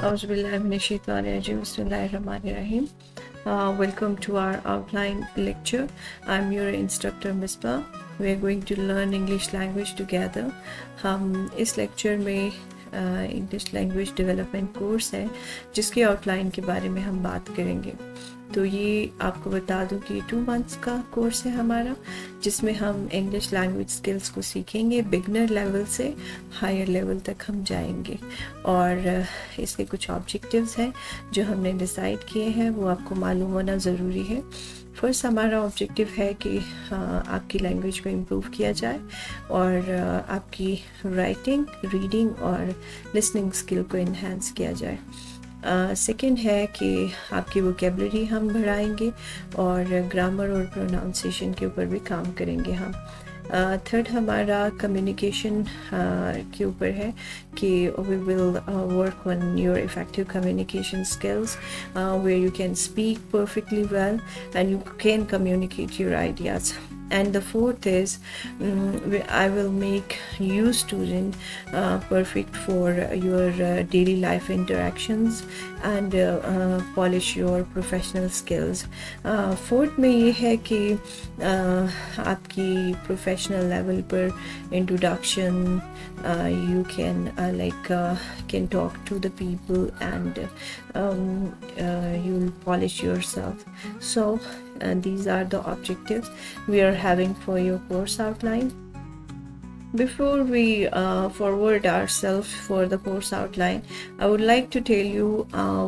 Bismillahirrahmanirrahim. Welcome to our outline lecture. I'm your instructor Misbah. We are going to learn English language together. हम इस lecture में English language development course है जिसके outline के बारे में हम बात करेंगे। तो ये आपको बता दूं कि 2 मंथ्स का कोर्स है हमारा, जिसमें हम इंग्लिश लैंग्वेज स्किल्स को सीखेंगे। बिगनर लेवल से हायर लेवल तक हम जाएंगे और इसके कुछ ऑब्जेक्टिव्स हैं जो हमने डिसाइड किए हैं, वो आपको मालूम होना ज़रूरी है। फर्स्ट हमारा ऑब्जेक्टिव है कि आपकी लैंग्वेज को इम्प्रूव किया जाए और आपकी राइटिंग, रीडिंग और लिसनिंग स्किल को इन्हांस किया जाए। सेकेंड है कि आपकी वोकेबलरी हम बढ़ाएंगे और ग्रामर और प्रोनाउंसिएशन के ऊपर भी काम करेंगे हम। थर्ड हमारा कम्युनिकेशन के ऊपर है कि we will work on your effective communication skills where you can speak perfectly well and you can communicate your ideas. And the fourth is I will make you student perfect for your daily life interactions and polish your professional skills. Fourth में ये है कि आपकी professional level पर introduction you can can talk to the people and you'll polish yourself. So these are the objectives we are having for your course outline. Before we forward ourselves for the course outline, I would like to tell you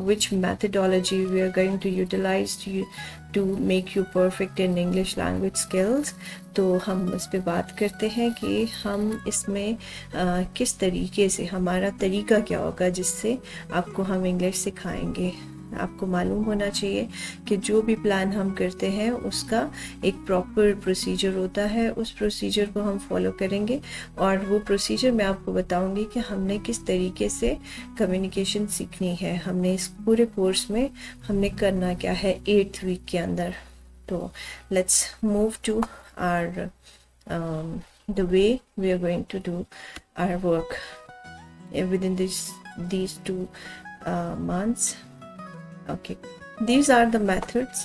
which methodology we are going to utilize to make you perfect in English language skills. तो हम इस पे बात करते हैं कि हम इसमें किस तरीके से, हमारा तरीका क्या होगा जिससे आपको हम इंग्लिश सिखाएंगे। आपको मालूम होना चाहिए कि जो भी प्लान हम करते हैं उसका एक प्रॉपर प्रोसीजर होता है, उस प्रोसीजर को हम फॉलो करेंगे और वो प्रोसीजर मैं आपको बताऊंगी कि हमने किस तरीके से कम्युनिकेशन सीखनी है। हमने इस पूरे कोर्स में हमने करना क्या है 8th वीक के अंदर। तो let's move to our the way we are going to do our work within these 2 months. Okay, these are the methods,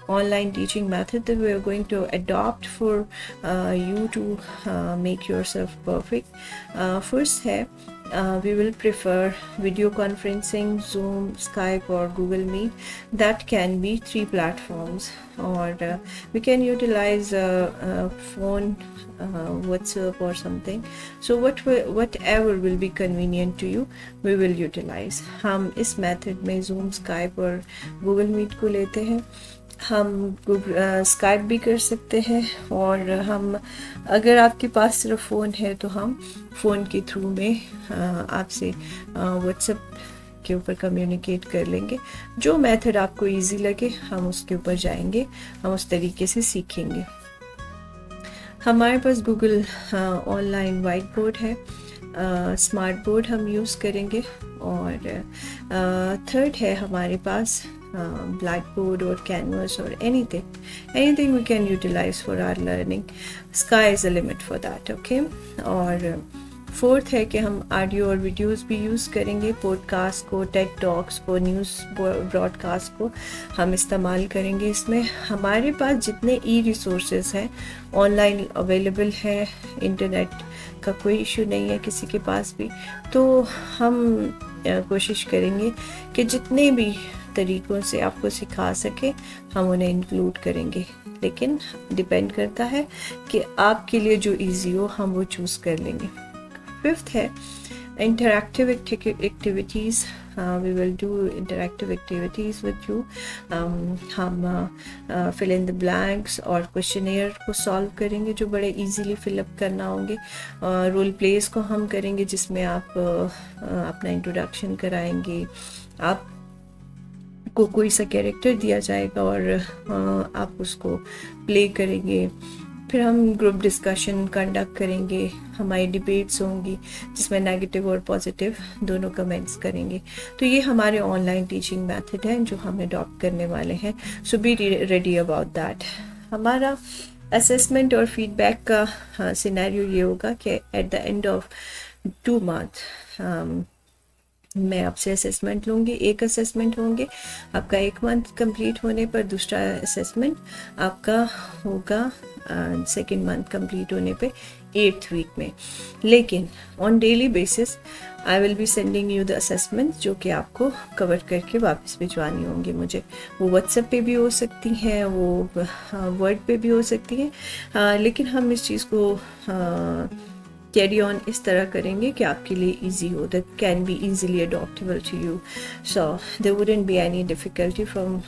online teaching method that we are going to adopt for you to make yourself perfect. First है we will prefer video conferencing, Zoom, Skype or Google Meet. That can be 3 platforms, or we can utilize phone, WhatsApp or something. So whatever will be convenient to you we will utilize. हम इस method में Zoom, Skype और Google Meet को लेते हैं। हम Skype भी कर सकते हैं और हम, अगर आपके पास सिर्फ फ़ोन है तो हम फ़ोन के थ्रू में आपसे व्हाट्सएप के ऊपर कम्युनिकेट कर लेंगे। जो मेथड आपको इजी लगे हम उसके ऊपर जाएंगे, हम उस तरीके से सीखेंगे। हमारे पास गूगल ऑनलाइन वाइट बोर्ड है, स्मार्ट बोर्ड हम यूज़ करेंगे और थर्ड है हमारे पास blackboard or canvas or anything we can utilize for our learning. Sky is the limit for that. Okay, और फोर्थ है कि हम ऑडियो और वीडियोस भी यूज़ करेंगे। पॉडकास्ट को, टेड टॉक्स को, न्यूज़ ब्रॉडकास्ट को हम इस्तेमाल करेंगे। इसमें हमारे पास जितने रिसोर्सेज हैं ऑनलाइन अवेलेबल है, इंटरनेट का कोई इशू नहीं है किसी के पास भी। तो हम कोशिश करेंगे कि जितने भी तरीक़ों से आपको सिखा सके हम उन्हें इंक्लूड करेंगे, लेकिन डिपेंड करता है कि आपके लिए जो इजी हो हम वो चूज़ कर लेंगे। फिफ्थ है interactive activities. We will do interactive activities with you. हम fill in the blanks और क्वेश्चनेयर को सॉल्व करेंगे जो बड़े इजीली फिलअप करना होंगे। रोल प्लेस को हम करेंगे जिसमें आप अपना इंट्रोडक्शन कराएंगे, आप को कोई सा कैरेक्टर दिया जाएगा और आप उसको प्ले करेंगे। फिर हम ग्रुप डिस्कशन कंडक्ट करेंगे, हमारी डिबेट्स होंगी जिसमें नेगेटिव और पॉजिटिव दोनों कमेंट्स करेंगे। तो ये हमारे ऑनलाइन टीचिंग मेथड हैं जो हम अडॉप्ट करने वाले हैं। सो बी रेडी अबाउट दैट। हमारा असेसमेंट और फीडबैक का सिनेरियो ये होगा कि at the end of 2 month मैं आपसे असेसमेंट लूँगी, एक असेसमेंट होंगे आपका 1 मंथ कंप्लीट होने पर, दूसरा असेसमेंट आपका होगा 2nd मंथ कंप्लीट होने पे 8th वीक में। लेकिन on daily basis I will be sending you the assessment जो कि आपको कवर करके वापस भिजवानी होंगी मुझे। वो व्हाट्सएप पे भी हो सकती हैं, वो वर्ड पे भी हो सकती हैं, लेकिन हम इस चीज़ को कैरी ऑन इस तरह करेंगे कि आपके लिए इजी हो, that can be easily adoptable to you, so there wouldn't be any difficulty from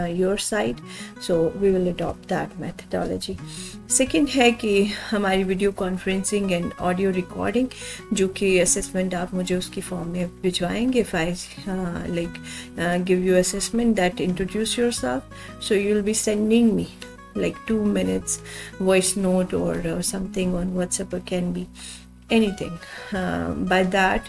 your side, so we will adopt that methodology. Second है कि हमारी video conferencing and audio recording, जो कि असेसमेंट आप मुझे उसकी फॉर्म में भिजवाएंगे। If I give you assessment that introduce yourself, so you will be sending me like 2 minutes voice note or something on WhatsApp, or can be anything. By that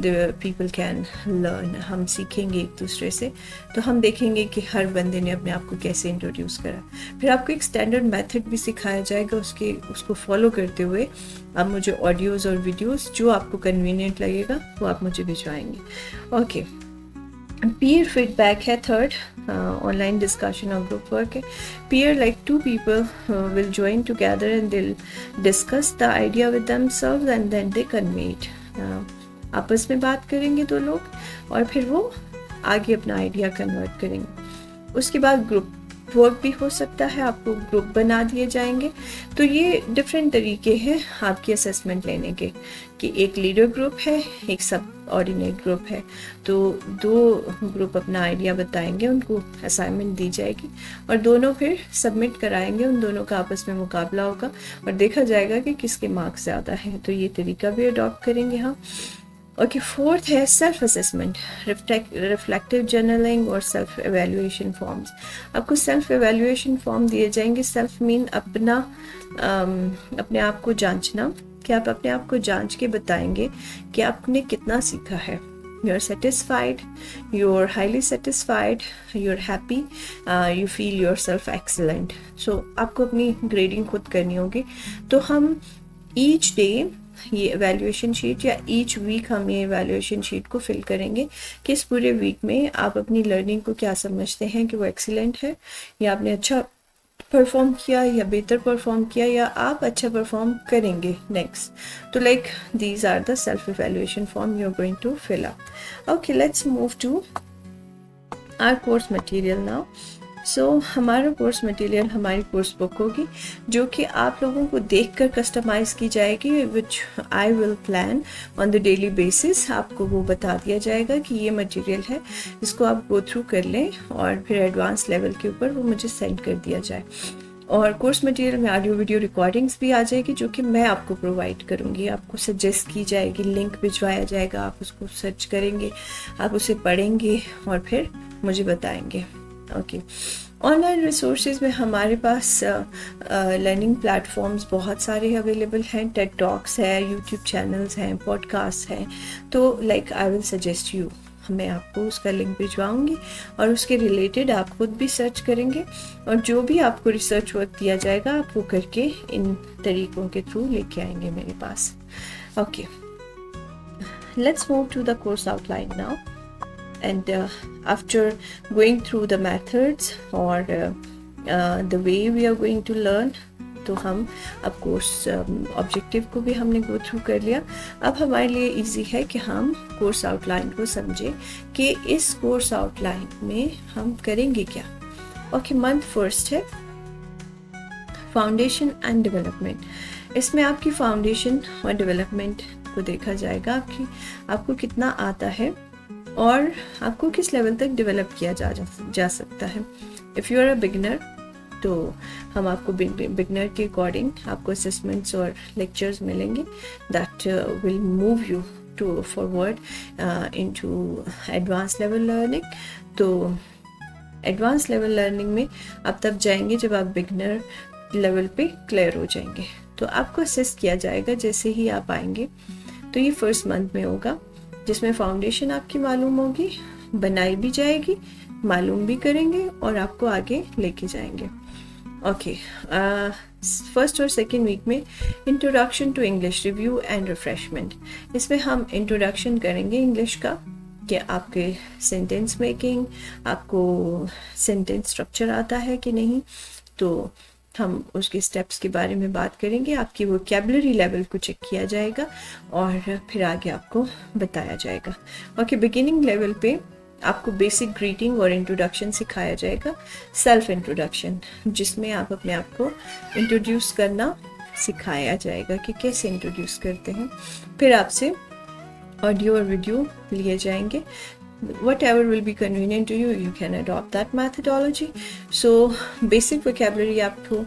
the people can learn. हम सीखेंगे एक दूसरे से, तो हम देखेंगे कि हर बंदे ने अपने आप को कैसे इंट्रोड्यूस करा। फिर आपको एक स्टैंडर्ड मेथड भी सिखाया जाएगा, उसको फॉलो करते हुए आप मुझे ऑडियोज़ और वीडियोज़ जो आपको कन्वीनियंट लगेगा वो आप मुझे भिजवाएंगे। ओके, peer feedback है third, online discussion or group work है। Peer, like 2 people will join together and they'll discuss the idea with themselves and then they convey it. आपस में बात करेंगे 2 लोग और फिर वो आगे अपना आइडिया कन्वर्ट करेंगे। उसके बाद ग्रुप वर्क भी हो सकता है, आपको ग्रुप बना दिए जाएंगे। तो ये डिफरेंट तरीके हैं आपकी असेसमेंट लेने के, कि एक लीडर ग्रुप है, एक सब ऑर्डिनेट ग्रुप है। तो 2 ग्रुप अपना आइडिया बताएंगे, उनको असाइनमेंट दी जाएगी और दोनों फिर सबमिट कराएंगे। उन दोनों का आपस में मुकाबला होगा और देखा जाएगा कि किसके मार्क्स ज़्यादा हैं। तो ये तरीका भी अडॉप्ट करेंगे हम। ओके, फोर्थ है सेल्फ असेसमेंट, रिफ्लेक्टिव जर्नलिंग और सेल्फ एवेल्युएशन फॉर्म्स। आपको सेल्फ एवेल्युएशन फॉर्म दिए जाएंगे। सेल्फ मीन अपने आप को जांचना, कि आप अपने आप को जांच के बताएंगे कि आपने कितना सीखा है। You are satisfied, you are highly satisfied, you are happy, you feel yourself excellent. So आपको अपनी ग्रेडिंग खुद करनी होगी। तो हम ईच डे ये एवेल्युएशन शीट या ईच वीक हम ये एवेल्युएशन शीट को फिल करेंगे कि इस पूरे वीक में आप अपनी लर्निंग को क्या समझते हैं, कि वो एक्सीलेंट है या आपने अच्छा परफॉर्म किया या बेहतर परफॉर्म किया या आप अच्छा परफॉर्म करेंगे नेक्स्ट। तो like these are the self evaluation form you are going to fill up. Okay, let's move to our course material now. So हमारा कोर्स मटेरियल हमारी कोर्स बुक होगी, जो कि आप लोगों को देखकर कस्टमाइज़ की जाएगी, which I will plan on the daily basis. आपको वो बता दिया जाएगा कि ये मटेरियल है, इसको आप गो थ्रू कर लें और फिर एडवांस लेवल के ऊपर वो मुझे सेंड कर दिया जाए। और कोर्स मटेरियल में ऑडियो वीडियो रिकॉर्डिंग्स भी आ जाएगी, जो कि मैं आपको प्रोवाइड करूँगी। आपको सजेस्ट की जाएगी, लिंक भिजवाया जाएगा, आप उसको सर्च करेंगे, आप उसे पढ़ेंगे और फिर मुझे बताएंगे। ओके, ऑनलाइन रिसोर्सेज में हमारे पास लर्निंग प्लेटफॉर्म्स बहुत सारे अवेलेबल हैं। टेड टॉक्स है, यूट्यूब चैनल्स हैं, पॉडकास्ट हैं। तो like I will suggest you, मैं आपको उसका लिंक भिजवाऊंगी और उसके रिलेटेड आप खुद भी सर्च करेंगे और जो भी आपको रिसर्च वर्क दिया जाएगा आप वो करके इन तरीकों के थ्रू लेके आएंगे मेरे पास। Okay, let's move to the course outline now. And after going through the methods or the way we are going to learn, तो हम अब कोर्स ऑब्जेक्टिव को भी हमने गो थ्रू कर लिया। अब हमारे लिए इजी है कि हम कोर्स आउटलाइन को समझें कि इस कोर्स आउटलाइन में हम करेंगे क्या। ओके, मंथ फर्स्ट है फाउंडेशन एंड डेवलपमेंट। इसमें आपकी फाउंडेशन और डेवलपमेंट को देखा जाएगा, आपको कितना आता है और आपको किस लेवल तक डेवलप किया जा सकता है। If you are a beginner, तो हम आपको बिगनर के अकॉर्डिंग आपको असेसमेंट्स और लेक्चर्स मिलेंगे that will move you to forward into advance level learning. तो एडवांस लेवल लर्निंग में आप तब जाएंगे जब आप बिगनर लेवल पे क्लियर हो जाएंगे। तो आपको असेस किया जाएगा जैसे ही आप आएंगे। तो ये फर्स्ट मंथ में होगा, जिसमें फाउंडेशन आपकी मालूम होगी, बनाई भी जाएगी, मालूम भी करेंगे और आपको आगे लेके जाएंगे। ओके, फर्स्ट और सेकेंड वीक में introduction to English, review and refreshment. इसमें हम इंट्रोडक्शन करेंगे इंग्लिश का, कि आपके सेंटेंस मेकिंग, आपको सेंटेंस स्ट्रक्चर आता है कि नहीं। तो हम उसके स्टेप्स के बारे में बात करेंगे, आपकी वोकैबुलरी लेवल को चेक किया जाएगा और फिर आगे आपको बताया जाएगा। ओके, बिगिनिंग लेवल पे आपको बेसिक ग्रीटिंग और इंट्रोडक्शन सिखाया जाएगा, सेल्फ इंट्रोडक्शन, जिसमें आप अपने आप को इंट्रोड्यूस करना सिखाया जाएगा कि कैसे इंट्रोड्यूस करते हैं। फिर आपसे ऑडियो और वीडियो लिए जाएंगे। Whatever will be convenient to you, you can adopt that methodology. So basic vocabulary आपको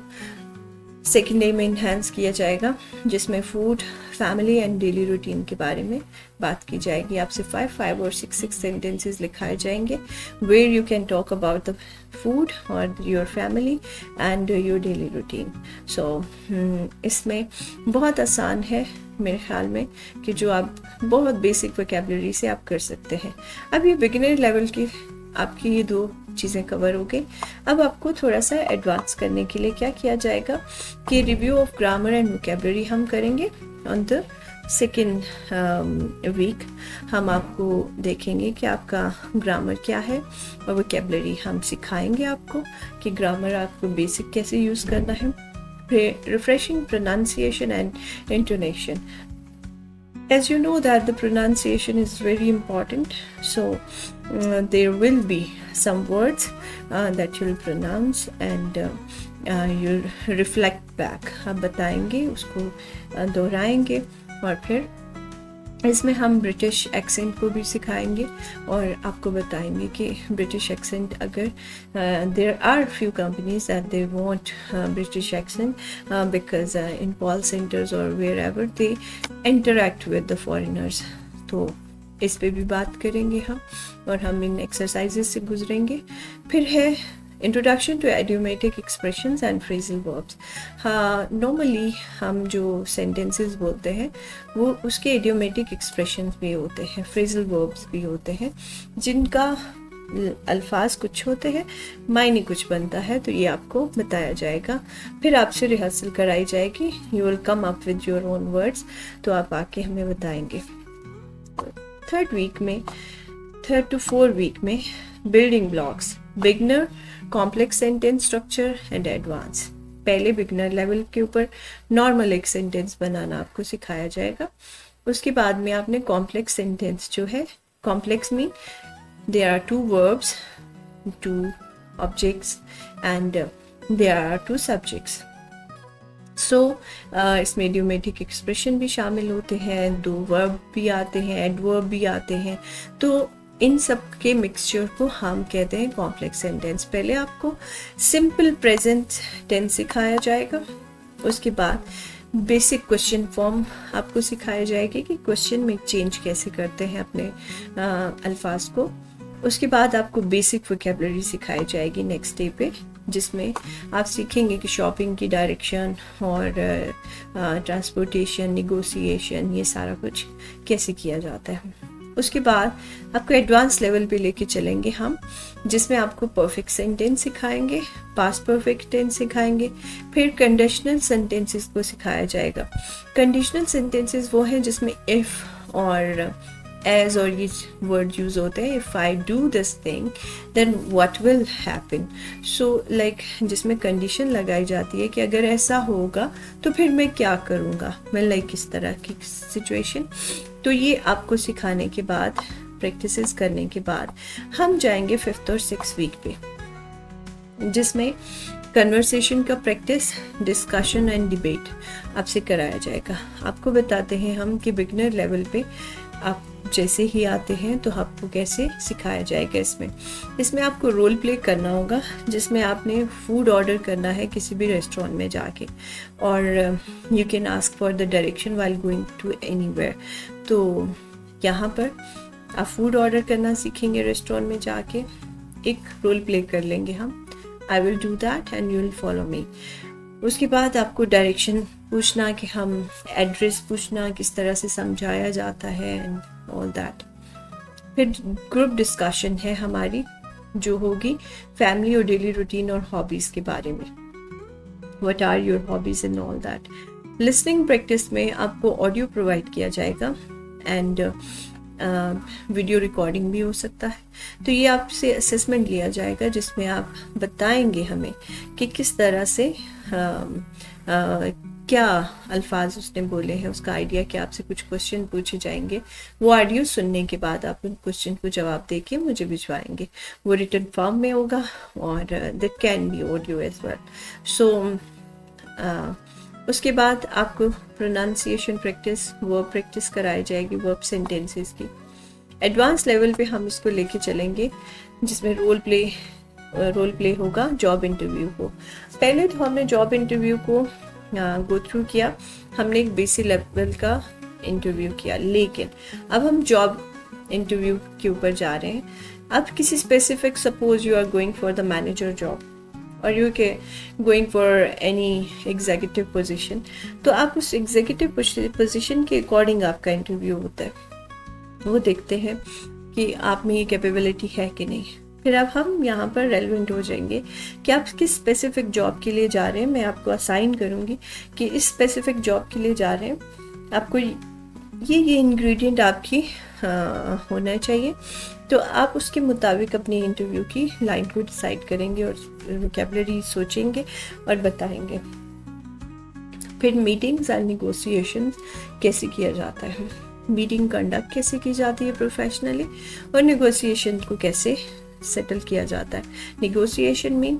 सेकेंड डे में इन्हांस किया जाएगा, जिसमें food, family and daily routine के बारे में बात की जाएगी। आपसे 5 और 6 सेंटेंसेस लिखाए जाएंगे where you can talk about the food और your family and your daily routine. सो इसमें बहुत आसान है मेरे ख्याल में कि जो आप बहुत बेसिक वोकैबुलरी से आप कर सकते हैं। अब ये बिगिनर लेवल की आपकी ये 2 चीज़ें कवर हो गई। अब आपको थोड़ा सा एडवांस करने के लिए क्या किया जाएगा कि review of grammar and vocabulary हम करेंगे ऑन द सेकेंड वीक। हम आपको देखेंगे कि आपका ग्रामर क्या है और वोकैबुलरी हम सिखाएंगे आपको कि ग्रामर आपको बेसिक कैसे यूज़ करना है। फिर refreshing pronunciation and intonation. As you know that the pronunciation is very important, so there will be some words that you'll pronounce and you'll reflect back. आप बताएंगे, उसको दोहराएंगे और फिर इसमें हम ब्रिटिश एक्सेंट को भी सिखाएंगे और आपको बताएंगे कि ब्रिटिश एक्सेंट अगर there are few companies that they want British accent because in call centres और wherever they interact with the foreigners. तो इस पे भी बात करेंगे हम और हम इन एक्सरसाइजेस से गुजरेंगे। फिर है introduction to idiomatic expressions and phrasal verbs. हाँ, नॉर्मली हम जो सेंटेंसेस बोलते हैं वो उसके एडियोमेटिक एक्सप्रेशंस भी होते हैं, फ्रेजल वर्ब्स भी होते हैं, जिनका अल्फाज कुछ होते हैं, मायने कुछ बनता है। तो ये आपको बताया जाएगा। फिर आपसे रिहर्सल कराई जाएगी, you will come up with your own words, तो आप आके हमें बताएंगे। 3rd to 4 वीक में building blocks, beginner, complex sentence structure and advance. पहले बिगनर लेवल के ऊपर नॉर्मल एक सेंटेंस बनाना आपको सिखाया जाएगा। उसके बाद में आपने कॉम्प्लेक्स सेंटेंस जो है, complex mean there are 2 verbs, 2 objects and there are 2 subjects. सो इसमें इडियोमेटिक एक्सप्रेशन भी शामिल होते हैं, 2 वर्ब भी आते हैं, एडवर्ब भी आते हैं। तो इन सब के मिक्सचर को हम कहते हैं कॉम्प्लेक्स सेंटेंस। पहले आपको सिंपल प्रेजेंट टेंस सिखाया जाएगा, उसके बाद बेसिक क्वेश्चन फॉर्म आपको सिखाया जाएगी कि क्वेश्चन में चेंज कैसे करते हैं अपने अल्फाज को। उसके बाद आपको बेसिक वोकैबुलरी सिखाई जाएगी नेक्स्ट डे पे, जिसमें आप सीखेंगे कि शॉपिंग की डायरेक्शन और ट्रांसपोर्टेशन, निगोशिएशन, ये सारा कुछ कैसे किया जाता है। उसके बाद आपको एडवांस लेवल पे लेके चलेंगे हम, जिसमें आपको परफेक्ट सेंटेंस सिखाएंगे, पास्ट परफेक्ट टेंस सिखाएंगे, फिर कंडीशनल सेंटेंसेस को सिखाया जाएगा। कंडीशनल सेंटेंसेस वो हैं जिसमें इफ़ और एज और ये वर्ड यूज होते हैं। If I do this thing then what will happen. So like जिसमें कंडीशन लगाई जाती है कि अगर ऐसा होगा तो फिर मैं क्या करूँगा, मैं लाइक इस तरह की सिचुएशन। तो ये आपको सिखाने के बाद, प्रैक्टिसेस करने के बाद हम जाएंगे 5th और 6th वीक पे, जिसमें कन्वर्सेशन का प्रैक्टिस, डिस्कशन एंड डिबेट आपसे कराया जाएगा। आपको बताते हैं हम कि बिगिनर लेवल पे आप जैसे ही आते हैं तो आपको कैसे सिखाया जाएगा। इसमें आपको रोल प्ले करना होगा, जिसमें आपने फूड ऑर्डर करना है किसी भी रेस्टोरेंट में जाके, और you can ask for the direction while going to anywhere. तो यहाँ पर आप फूड ऑर्डर करना सीखेंगे रेस्टोरेंट में जाके, एक रोल प्ले कर लेंगे हम, I will do that and you will follow me. उसके बाद आपको डायरेक्शन पूछना कि हम एड्रेस पूछना किस तरह से समझाया जाता है एंड ऑल दैट। फिर ग्रुप डिस्कशन है हमारी, जो होगी फैमिली और डेली रूटीन और हॉबीज़ के बारे में, what are your hobbies and all that. Listening practice में आपको ऑडियो प्रोवाइड किया जाएगा एंड वीडियो रिकॉर्डिंग भी हो सकता है। तो ये आपसे असेसमेंट लिया जाएगा जिसमें आप बताएंगे हमें कि किस तरह से क्या अल्फाज उसने बोले हैं, उसका आइडिया क्या। आपसे कुछ क्वेश्चन पूछे जाएंगे, वो ऑडियो सुनने के बाद आप उन क्वेश्चन को जवाब देके मुझे भिजवाएंगे। वो रिटन फॉर्म में होगा और that can be audio as well. So उसके बाद आपको प्रोनाउंसिएशन प्रैक्टिस कराई जाएगी, वर्ब सेंटेंसेस की। एडवांस लेवल पे हम इसको लेके चलेंगे जिसमें रोल प्ले होगा जॉब इंटरव्यू को। पहले तो हमने जॉब इंटरव्यू को गो थ्रू किया, हमने एक बेसिक लेवल का इंटरव्यू किया, लेकिन अब हम जॉब इंटरव्यू के ऊपर जा रहे हैं। अब किसी specific, suppose you are going for the manager job और यू के going for any executive position, तो आप उस एग्जीक्यूटिव पोजीशन के अकॉर्डिंग आपका इंटरव्यू होता है। वो देखते हैं कि आप में ये कैपेबिलिटी है कि नहीं। फिर अब हम यहाँ पर रेलेवेंट हो जाएंगे कि आप किस स्पेसिफिक जॉब के लिए जा रहे हैं। मैं आपको असाइन करूँगी कि इस स्पेसिफिक जॉब के लिए जा रहे हैं, आपको ये इंग्रेडिएंट आपकी होना चाहिए। तो आप उसके मुताबिक अपनी इंटरव्यू की लाइन को डिसाइड करेंगे और वोकैबुलरी सोचेंगे और बताएंगे। फिर मीटिंग्स एंड नेगोशिएशंस कैसे किया जाता है, मीटिंग कंडक्ट कैसे की जाती है प्रोफेशनली, और नेगोशिएशन को कैसे सेटल किया जाता है। Negotiation mean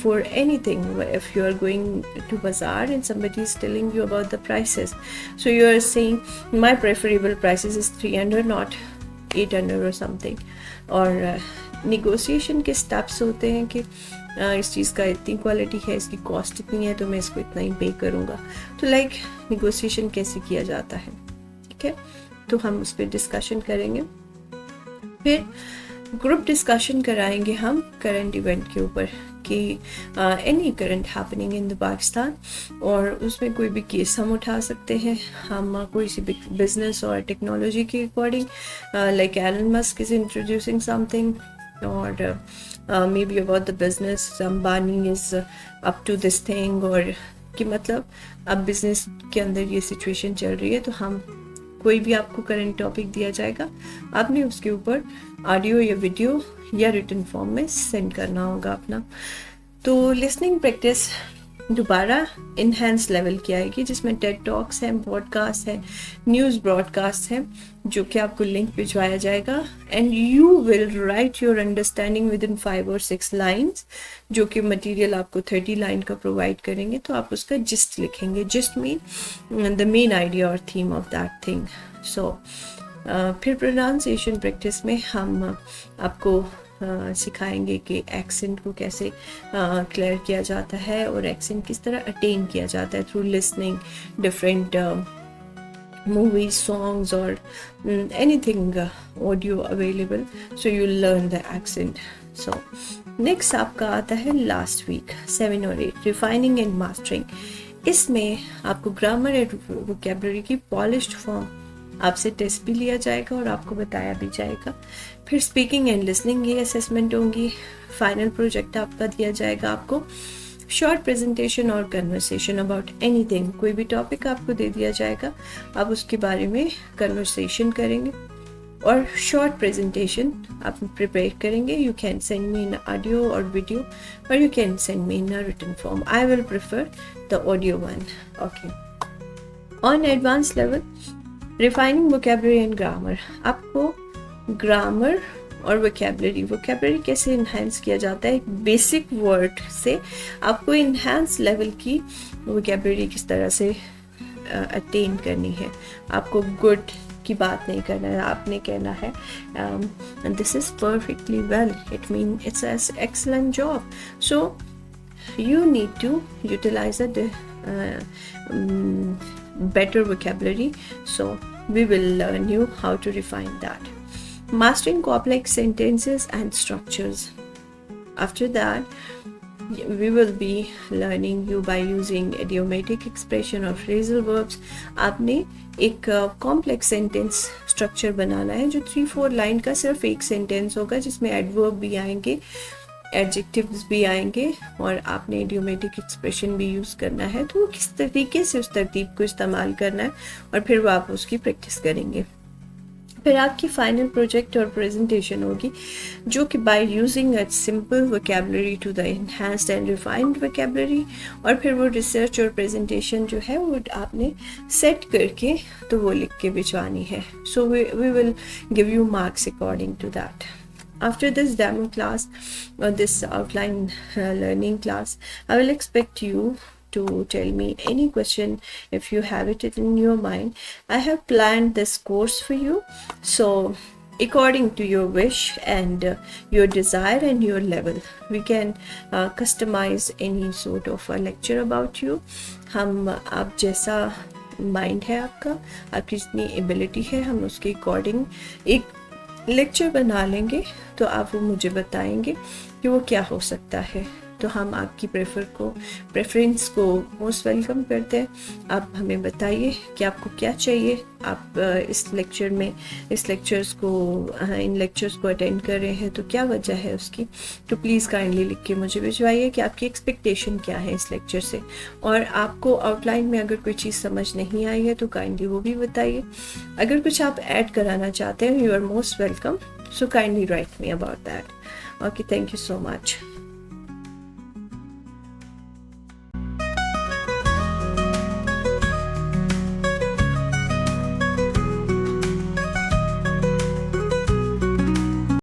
for anything, if you are going to bazaar and somebody is telling you about the prices, so you are saying my preferable prices is 300 not 800 or something। और negotiation के steps होते हैं कि इस चीज़ का इतनी क्वालिटी है, इसकी कॉस्ट इतनी है, तो मैं इसको इतना ही पे करूँगा। तो लाइक नेगोशिएशन कैसे किया जाता है, ठीक है, तो हम उस पर डिस्कशन करेंगे। फिर ग्रुप डिस्कशन कराएंगे हम करंट इवेंट के ऊपर कि any current happening in the Pakistan, और उसमें कोई भी केस हम उठा सकते हैं। हम कोई सी बिजनेस और टेक्नोलॉजी के according, like Elon Musk is introducing something, और may be about the business Ambani is up to this thing, और कि मतलब अब बिजनेस के अंदर ये सिचुएशन चल रही है, तो हम कोई भी आपको करंट टॉपिक दिया जाएगा, आपने उसके ऊपर ऑडियो या वीडियो या रिटन फॉर्म में सेंड करना होगा अपना। तो लिसनिंग प्रैक्टिस दोबारा इनहेंस लेवल की आएगी, जिसमें टेड टॉक्स हैं, पॉडकास्ट हैं, न्यूज़ ब्रॉडकास्ट हैं, जो कि आपको लिंक भिजवाया जाएगा। And you will write your understanding with in 5 or 6 lines, जो कि मटेरियल आपको 30 लाइन का प्रोवाइड करेंगे। तो आप उसका जिस्ट लिखेंगे। Gist mean the main idea और थीम ऑफ दैट थिंग। सो फिर प्रोनाउंसिएशन प्रैक्टिस में हम आपको सिखाएंगे कि एक्सेंट को कैसे क्लियर किया जाता है और एक्सेंट किस तरह अटेन किया जाता है through listening different movies, songs और anything audio available, so you learn the accent. So next आपका आता है लास्ट वीक 7 और 8 रिफाइनिंग एंड मास्टरिंग। इसमें आपको ग्रामर एंड वोकैबुलरी की पॉलिश्ड फॉर्म आपसे टेस्ट भी लिया जाएगा और आपको बताया भी जाएगा। फिर स्पीकिंग एंड लिसनिंग की असेसमेंट होंगी। फाइनल प्रोजेक्ट आपका दिया जाएगा आपको शॉर्ट प्रेजेंटेशन और कन्वर्सेशन अबाउट एनीथिंग। कोई भी टॉपिक आपको दे दिया जाएगा, आप उसके बारे में कन्वर्सेशन करेंगे और शॉर्ट प्रेजेंटेशन आप प्रिपेयर करेंगे। You can send me in audio और वीडियो, और you can send me in written form. I will prefer the audio one. Okay, on advance level refining vocabulary and grammar. आपको grammar और vocabulary कैसे enhance किया जाता है, एक basic word से आपको इन्हांस लेवल की वोकैबुलरी किस तरह से अटेन करनी है। आपको गुड की बात नहीं करना है, आपने कहना है this is perfectly well, it mean it's an excellent job. So you need to utilize a better vocabulary, so we will learn you how to refine that. Mastering complex sentences and structures. After that, we will be learning you by using idiomatic expression or phrasal verbs. आपने एक complex sentence structure बनाना है जो 3-4 line का सिर्फ एक sentence होगा, जिसमें adverb भी आएंगे, एडजेक्टिव्स भी आएंगे, और आपने इडियोमेटिक एक्सप्रेशन भी यूज़ करना है। तो किस तरीके से उस तरतीब को इस्तेमाल करना है, और फिर वो आप उसकी प्रैक्टिस करेंगे। फिर आपकी फाइनल प्रोजेक्ट और प्रेजेंटेशन होगी जो कि by using a simple vocabulary to the enhanced and refined vocabulary, और फिर वो रिसर्च और प्रेजेंटेशन जो है वो आपने सेट करके तो वो लिख के भिजवानी है. So we will give you marks according to that. After this demo class or this outline learning class, I will expect you to tell me any question if you have it in your mind. I have planned this course for you, so according to your wish and your desire and your level, we can customize any sort of a lecture about you. हम आप जैसा mind है आपका, आपकी जितनी ability है, हम उसके अकॉर्डिंग एक लेक्चर बना लेंगे. तो आप वो मुझे बताएंगे कि वो क्या हो सकता है. तो हम आपकी प्रेफरेंस को मोस्ट वेलकम करते हैं. आप हमें बताइए कि आपको क्या चाहिए. आप इस लेक्चर्स को इन लेक्चर्स को अटेंड कर रहे हैं तो क्या वजह है उसकी. तो प्लीज़ काइंडली लिख के मुझे भिजवाइए कि आपकी एक्सपेक्टेशन क्या है इस लेक्चर से. और आपको आउटलाइन में अगर कोई चीज़ समझ नहीं आई है तो काइंडली वो भी बताइए. अगर कुछ आप ऐड कराना चाहते हैं, you are most welcome. So kindly write me about that. Okay, thank you so much.